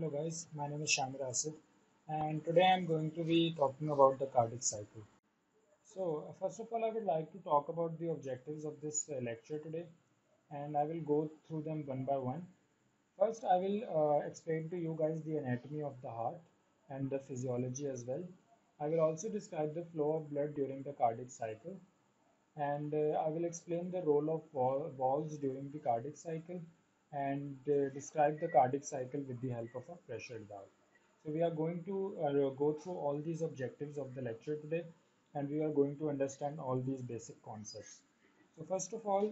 Hello guys, my name is Shamir Asif and today I'm going to be talking about the cardiac cycle. So first of all I would like to talk about the objectives of this lecture today and I will go through them one by one. First I will explain to you guys the anatomy of the heart and the physiology as well. I will also describe the flow of blood during the cardiac cycle and I will explain the role of valves during the cardiac cycle and describe the cardiac cycle with the help of a pressure valve. So we are going to go through all these objectives of the lecture today and we are going to understand all these basic concepts. So first of all,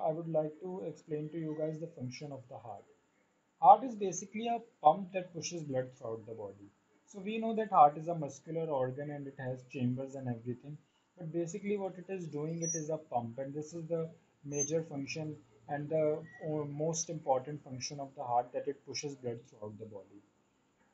I would like to explain to you guys the function of the heart. Heart is basically a pump that pushes blood throughout the body. So we know that heart is a muscular organ and it has chambers and everything. But basically what it is doing, it is a pump and this is the major function and the most important function of the heart, that it pushes blood throughout the body.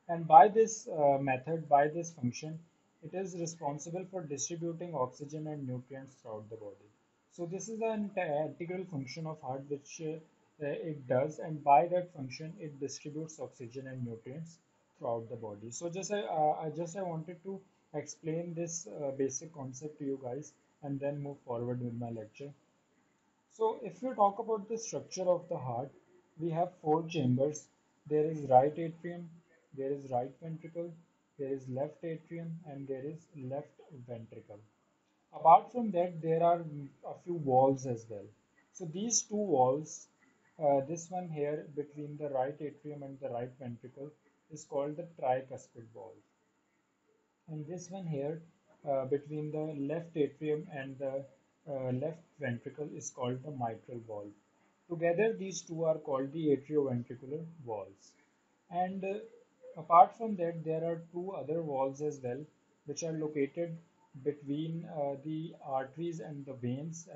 And by this method, by this function, it is responsible for distributing oxygen and nutrients throughout the body. So this is an integral function of heart which it does, and by that function, it distributes oxygen and nutrients throughout the body. So I wanted to explain this basic concept to you guys, and then move forward with my lecture. So if you talk about the structure of the heart, we have four chambers. There is right atrium, there is right ventricle, there is left atrium, and there is left ventricle. Apart from that, there are a few walls as well. So these two walls, this one here between the right atrium and the right ventricle is called the tricuspid valve. And this one here between the left atrium and the left ventricle is called the mitral valve. Together, these two are called the atrioventricular valves. And apart from that, there are two other valves as well, which are located between the arteries and the veins.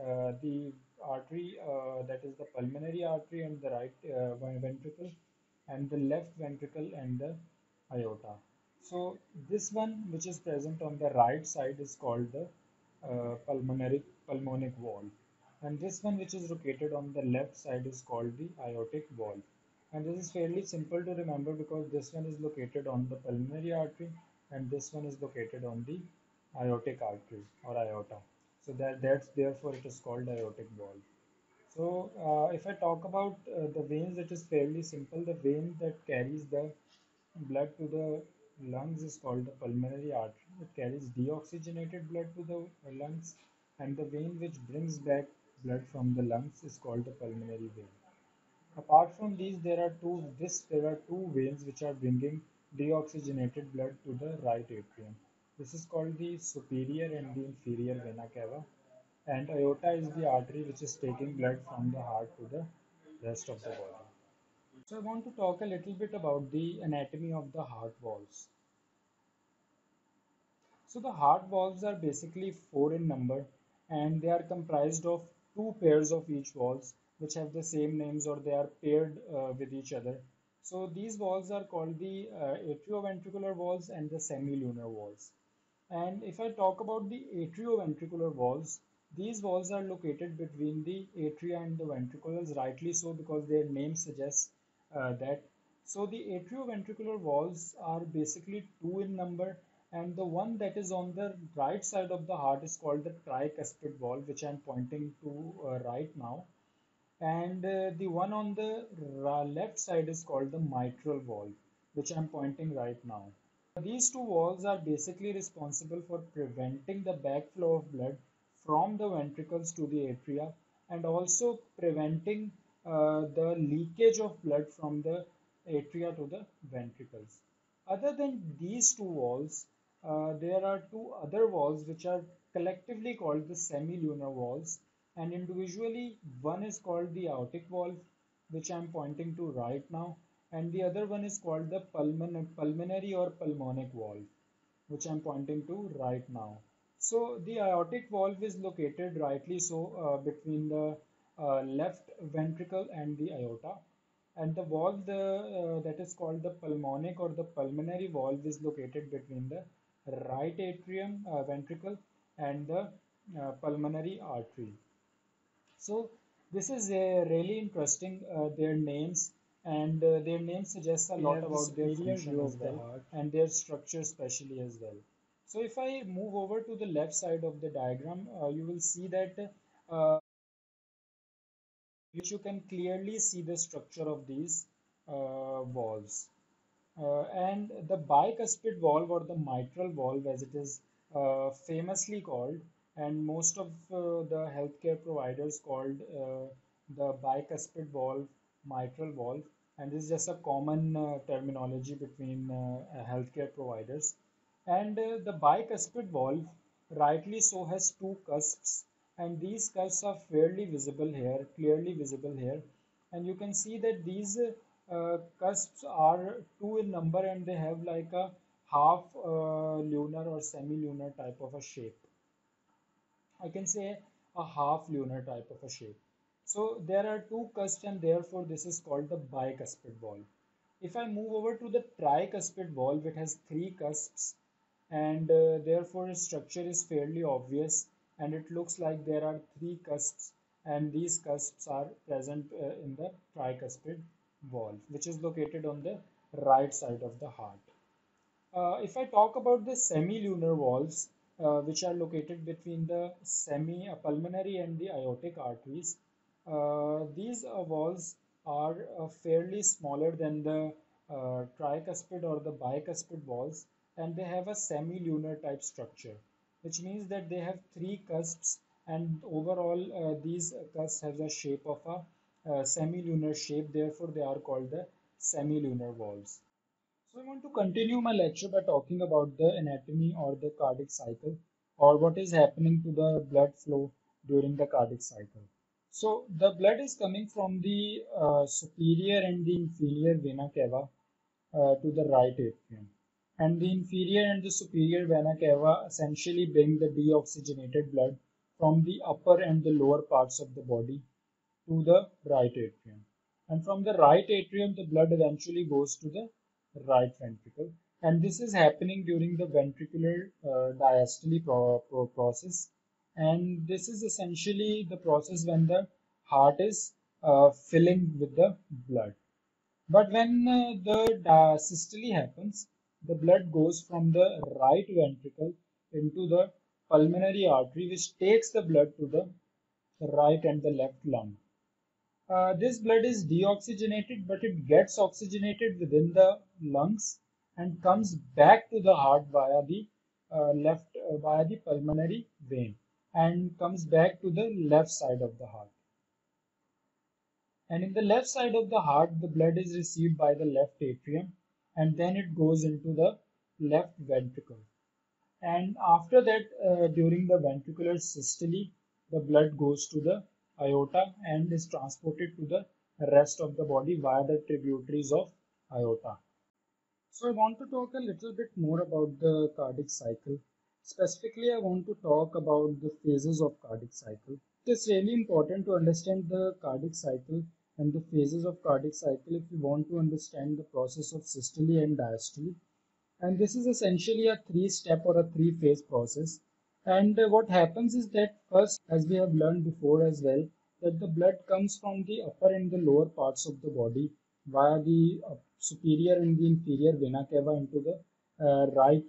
The artery, that is the pulmonary artery and the right ventricle, and the left ventricle and the aorta. So this one, which is present on the right side, is called the pulmonic valve, and this one, which is located on the left side, is called the aortic valve. And this is fairly simple to remember because this one is located on the pulmonary artery, and this one is located on the aortic artery or aorta. So that's therefore it is called aortic valve. So, if I talk about the veins, it is fairly simple. The vein that carries the blood to the lungs is called the pulmonary artery. It carries deoxygenated blood to the lungs, and the vein which brings back blood from the lungs is called the pulmonary vein. Apart from these, there are two veins which are bringing deoxygenated blood to the right atrium. This is called the superior and the inferior vena cava, and aorta is the artery which is taking blood from the heart to the rest of the body. So I want to talk a little bit about the anatomy of the heart valves. So the heart valves are basically four in number and they are comprised of two pairs of each valves which have the same names or they are paired with each other. So these valves are called the atrioventricular valves and the semilunar valves. And if I talk about the atrioventricular valves, these valves are located between the atria and the ventricles, rightly so because their name suggests that. So the atrioventricular valves are basically two in number, and the one that is on the right side of the heart is called the tricuspid valve, which I'm pointing to right now. And the one on the left side is called the mitral valve, which I'm pointing right now. These two valves are basically responsible for preventing the backflow of blood from the ventricles to the atria and also preventing the leakage of blood from the atria to the ventricles. Other than these two valves, there are two other valves which are collectively called the semilunar valves, and individually one is called the aortic valve, which I am pointing to right now, and the other one is called the pulmonary or pulmonic valve, which I'm pointing to right now. So the aortic valve is located rightly so between the left ventricle and the aorta, and the valve that is called the pulmonic or the pulmonary valve is located between the right atrium ventricle and the pulmonary artery. So this is really interesting, their names, and their name suggests a lot about their function as well and their structure especially as well. So if I move over to the left side of the diagram, you will see that which you can clearly see the structure of these valves. And the bicuspid valve or the mitral valve, as it is famously called, and most of the healthcare providers called the bicuspid valve, mitral valve, and this is just a common terminology between healthcare providers. And the bicuspid valve, rightly so, has two cusps, and these cusps are fairly visible here, clearly visible here. And you can see that these cusps are two in number and they have like a half lunar or semi-lunar type of a shape. I can say a half lunar type of a shape. So there are two cusps and therefore this is called the bicuspid valve. If I move over to the tricuspid valve, it has three cusps and therefore its structure is fairly obvious and it looks like there are three cusps and these cusps are present in the tricuspid valve which is located on the right side of the heart. If I talk about the semilunar valves, which are located between the pulmonary and the aortic arteries, these valves are fairly smaller than the tricuspid or the bicuspid valves, and they have a semilunar type structure, which means that they have three cusps, and overall these cusps have the shape of a semilunar shape. Therefore, they are called the semilunar valves. So I want to continue my lecture by talking about the anatomy or the cardiac cycle or what is happening to the blood flow during the cardiac cycle. So the blood is coming from the superior and the inferior vena cava to the right atrium. And the inferior and the superior vena cava essentially bring the deoxygenated blood from the upper and the lower parts of the body to the right atrium. And from the right atrium, the blood eventually goes to the right ventricle. And this is happening during the ventricular diastole process. And this is essentially the process when the heart is filling with the blood. But when the systole happens, the blood goes from the right ventricle into the pulmonary artery, which takes the blood to the right and the left lung. This blood is deoxygenated, but it gets oxygenated within the lungs and comes back to the heart via the pulmonary vein and comes back to the left side of the heart. And in the left side of the heart, the blood is received by the left atrium and then it goes into the left ventricle. And after that, during the ventricular systole, the blood goes to the aorta and is transported to the rest of the body via the tributaries of aorta. So I want to talk a little bit more about the cardiac cycle. Specifically, I want to talk about the phases of cardiac cycle. It's really important to understand the cardiac cycle and the phases of cardiac cycle if you want to understand the process of systole and diastole. And this is essentially a three-step or a three-phase process. And what happens is that first, as we have learned before as well, that the blood comes from the upper and the lower parts of the body via the superior and the inferior vena cava into the right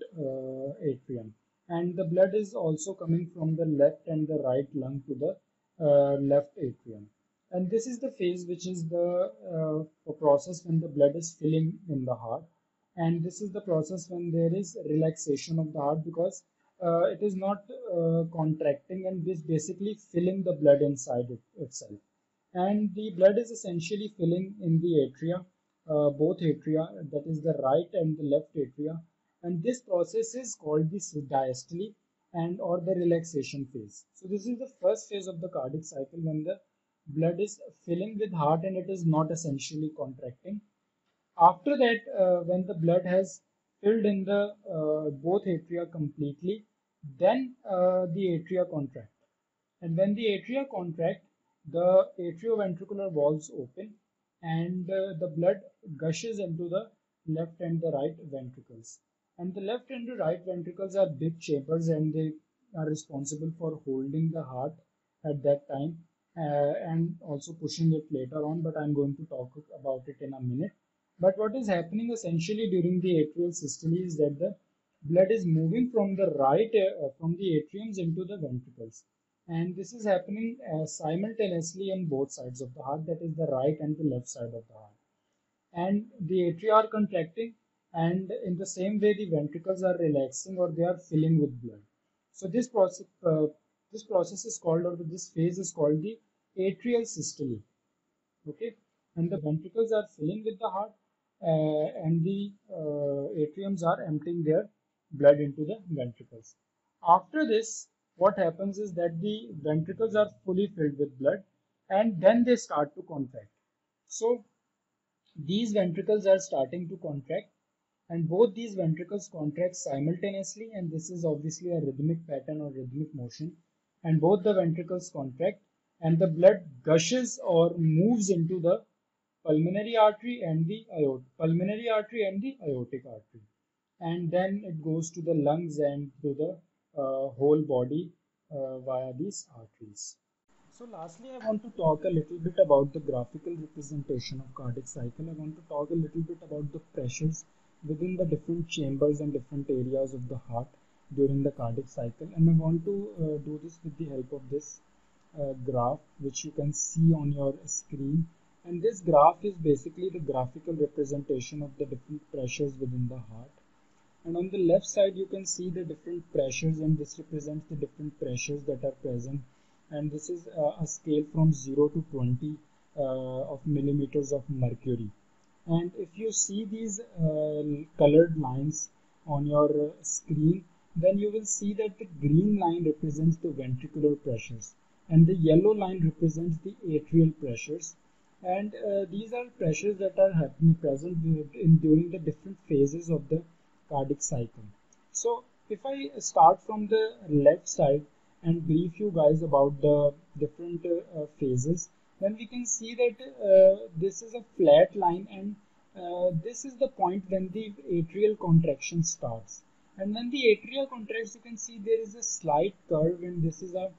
atrium. And the blood is also coming from the left and the right lung to the left atrium. And this is the phase which is the process when the blood is filling in the heart, and this is the process when there is relaxation of the heart because it is not contracting and this basically filling the blood inside itself, and the blood is essentially filling in the atria, both atria, that is the right and the left atria, and this process is called the diastole and or the relaxation phase. So this is the first phase of the cardiac cycle when the blood is filling with heart and it is not essentially contracting. After that, when the blood has filled in the both atria completely, then the atria contract. And when the atria contract, the atrioventricular valves open and the blood gushes into the left and the right ventricles. And the left and the right ventricles are big chambers and they are responsible for holding the heart at that time. and also pushing it later on, but I'm going to talk about it in a minute. But what is happening essentially during the atrial systole is that the blood is moving from the from the atriums into the ventricles, and this is happening simultaneously on both sides of the heart, that is the right and the left side of the heart, and the atria are contracting, and in the same way the ventricles are relaxing or they are filling with blood. So this process is called, or this phase is called the atrial systole. Okay, and the ventricles are filling with the heart, and the atriums are emptying their blood into the ventricles. After this, what happens is that the ventricles are fully filled with blood, and then they start to contract. So these ventricles are starting to contract, and both these ventricles contract simultaneously, and this is obviously a rhythmic pattern or rhythmic motion, and both the ventricles contract, and the blood gushes or moves into the pulmonary artery and the aortic artery, and then it goes to the lungs and to the whole body via these arteries. So lastly, I want to talk a little bit about the graphical representation of cardiac cycle. I want to talk a little bit about the pressures within the different chambers and different areas of the heart during the cardiac cycle. And I want to do this with the help of this graph, which you can see on your screen. And this graph is basically the graphical representation of the different pressures within the heart. And on the left side, you can see the different pressures, and this represents the different pressures that are present. And this is a scale from 0 to 20 of millimeters of mercury. And if you see these colored lines on your screen, then you will see that the green line represents the ventricular pressures, and the yellow line represents the atrial pressures. And these are pressures that are happening present during the different phases of the cardiac cycle. So if I start from the left side and brief you guys about the different phases, then we can see that this is a flat line, and this is the point when the atrial contraction starts. And when the atria contracts, you can see there is a slight curve, and this is a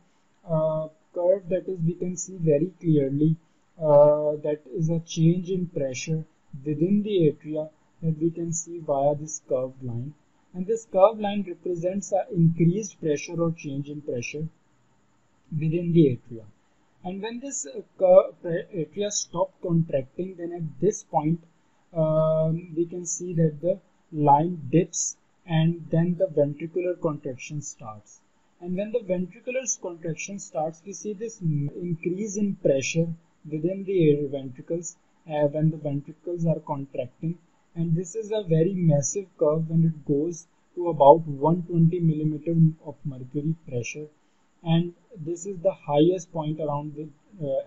curve that is, we can see very clearly, that is a change in pressure within the atria that we can see via this curved line. And this curved line represents an increased pressure or change in pressure within the atria. And when this atria stop contracting, then at this point we can see that the line dips, and then the ventricular contraction starts. And when the ventricular contraction starts, we see this increase in pressure within the ventricles when the ventricles are contracting. And this is a very massive curve when it goes to about 120 millimeter of mercury pressure, and this is the highest point around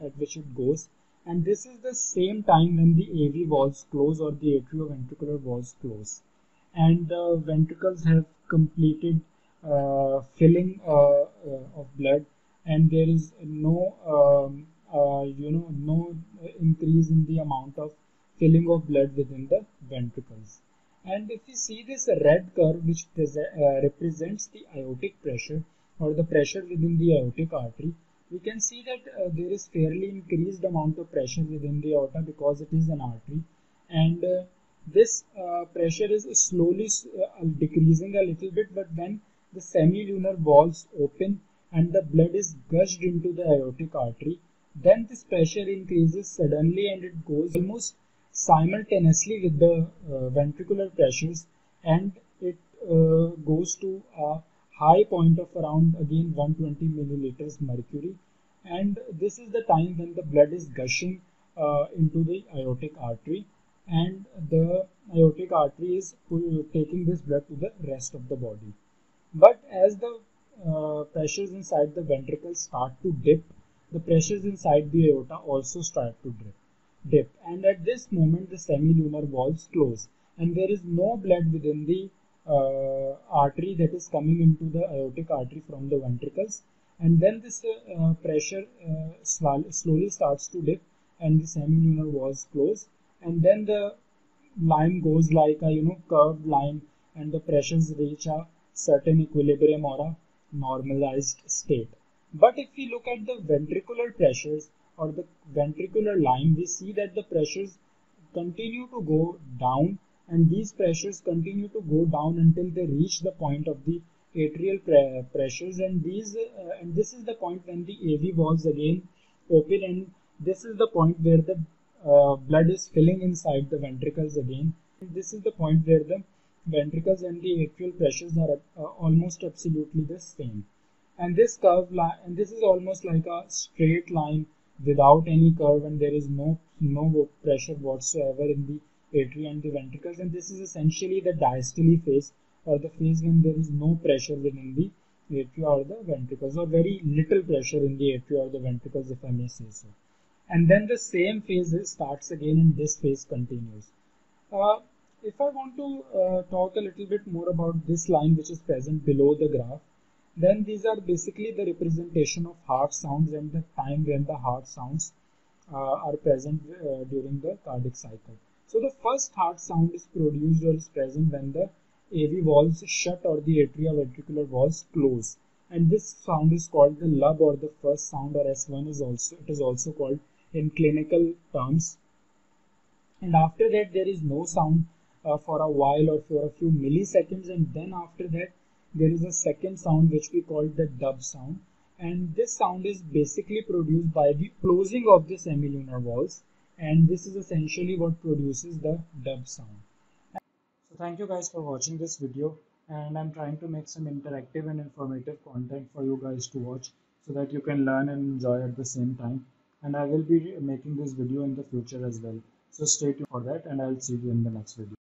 at which it goes. And this is the same time when the AV valves close, or the atrioventricular valves close, and the ventricles have completed filling of blood, and there is no increase in the amount of filling of blood within the ventricles. And if you see this red curve, which represents the aortic pressure or the pressure within the aortic artery, we can see that there is fairly increased amount of pressure within the aorta because it is an artery, and this pressure is slowly decreasing a little bit. But when the semilunar valves open and the blood is gushed into the aortic artery, then this pressure increases suddenly, and it goes almost simultaneously with the ventricular pressures, and it goes to a high point of around again 120 milliliters mercury. And this is the time when the blood is gushing into the aortic artery, and the aortic artery is taking this blood to the rest of the body. But as the pressures inside the ventricles start to dip, the pressures inside the aorta also start to dip, and at this moment the semilunar valves close, and there is no blood within the artery that is coming into the aortic artery from the ventricles. And then this pressure slowly starts to dip, and the semilunar valves close, and then the line goes like a curved line, and the pressures reach a certain equilibrium or a normalized state. But if we look at the ventricular pressures or the ventricular line, we see that the pressures continue to go down, and these pressures continue to go down until they reach the point of the atrial pressures, and this is the point when the AV valves again open, and this is the point where the blood is filling inside the ventricles again. And this is the point where the ventricles and the atrial pressures are almost absolutely the same. And this curve line, and this is almost like a straight line without any curve, and there is no pressure whatsoever in the atria and the ventricles. And this is essentially the diastole phase, or the phase when there is no pressure within the atria or the ventricles, or very little pressure in the atria or the ventricles, if I may say so. And then the same phase starts again, and this phase continues. uh, if I want to talk a little bit more about this line which is present below the graph, then these are basically the representation of heart sounds and the time when the heart sounds are present during the cardiac cycle. So the first heart sound is produced or is present when the AV valves shut or the atrioventricular valves close, and this sound is called the lub, or the first sound, or S1 is also, it is also called in clinical terms. And after that there is no sound for a while or for a few milliseconds, and then after that there is a second sound which we call the dub sound, and this sound is basically produced by the closing of the semilunar valves, and this is essentially what produces the dub sound. So thank you guys for watching this video, and I'm trying to make some interactive and informative content for you guys to watch so that you can learn and enjoy at the same time. And I will be making this video in the future as well. So stay tuned for that, and I'll see you in the next video.